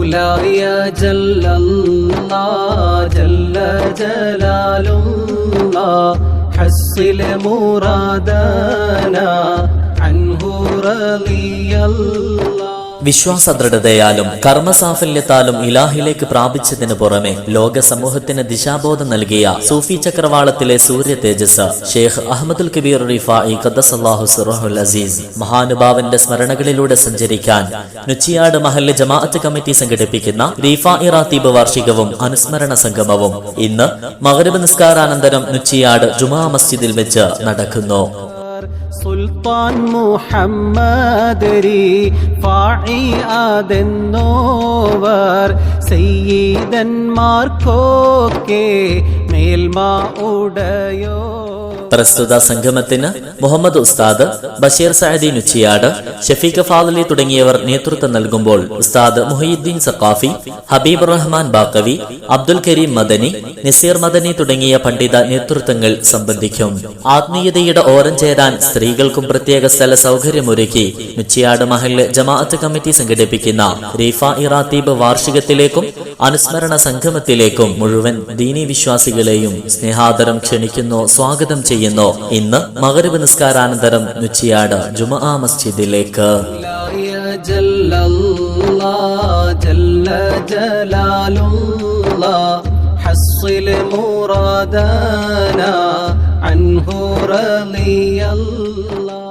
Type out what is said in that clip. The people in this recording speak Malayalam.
مولاي جل الله جل جلال الله حصل مرادنا عنه رضي الله. വിശ്വാസദൃഢതയാലും കർമ്മസാഫല്യത്താലും ഇലാഹിലേക്ക് പ്രാപിച്ചതിനു പുറമെ ലോക സമൂഹത്തിന് ദിശാബോധം നൽകിയ സൂഫി ചക്രവാളത്തിലെ സൂര്യ തേജസ് ഷെയ്ഖ് അഹമ്മദുൽ കബീർ റിഫാഇ ഖദ്ദസല്ലാഹു സിറഹുൽ അസീസ് മഹാനുഭാവന്റെ സ്മരണകളിലൂടെ സഞ്ചരിക്കാൻ നുച്ചിയാട് മഹല്ല് ജമാഅത്ത് കമ്മിറ്റി സംഘടിപ്പിക്കുന്ന റിഫാഇ റാത്തീബ് വാർഷികവും അനുസ്മരണ സംഗമവും ഇന്ന് മഗ്രിബ് നിസ്കാരാനന്തരം നുച്ചിയാട് ജുമാ മസ്ജിദിൽ വെച്ച് നടക്കുന്നു. സുൽത്താൻ മുഹമ്മദ് റിഫാഇ ആദന്നോവർ സയ്യിദന്മാർക്കൊക്കെ മേൽമ ഉടയോ. പ്രസ്തുത സംഗമത്തിന് മുഹമ്മദ് ഉസ്താദ്, ബഷീർ സഅദി നുച്ചിയാട്, ഷഫീഖ് ഫാദലി തുടങ്ങിയവർ നേതൃത്വം നൽകുമ്പോൾ ഉസ്താദ് മുഹയ്യിദ്ദീൻ സഖാഫി, ഹബീബ് റഹ്മാൻ ബാക്കവി, അബ്ദുൽ കരീം മദനി, നസീർ മദനി തുടങ്ങിയ പണ്ഡിത നേതൃത്വങ്ങൾ സംബന്ധിക്കും. ആത്മീയതയുടെ ഓരം ചേരാൻ സ്ത്രീകൾക്കും പ്രത്യേക സ്ഥല സൗകര്യമൊരുക്കി നുച്ചിയാട് മഹല്ല് ജമാഅത്ത് കമ്മിറ്റി സംഘടിപ്പിക്കുന്ന റിഫാഇ റാത്തീബ് വാർഷികത്തിലേക്കും അനുസ്മരണ സംഗമത്തിലേക്കും മുഴുവൻ ദീനീ വിശ്വാസികളെയും സ്നേഹാദരം ക്ഷണിക്കുന്നു, സ്വാഗതം ചെയ്യുന്നു. ഇന്ന് മഗ്രിബ് നിസ്കാരാനന്തരം നുച്ചിയാട് ജുമുഅ മസ്ജിദിലേക്ക്. حصل مرادنا عنه رضي الله.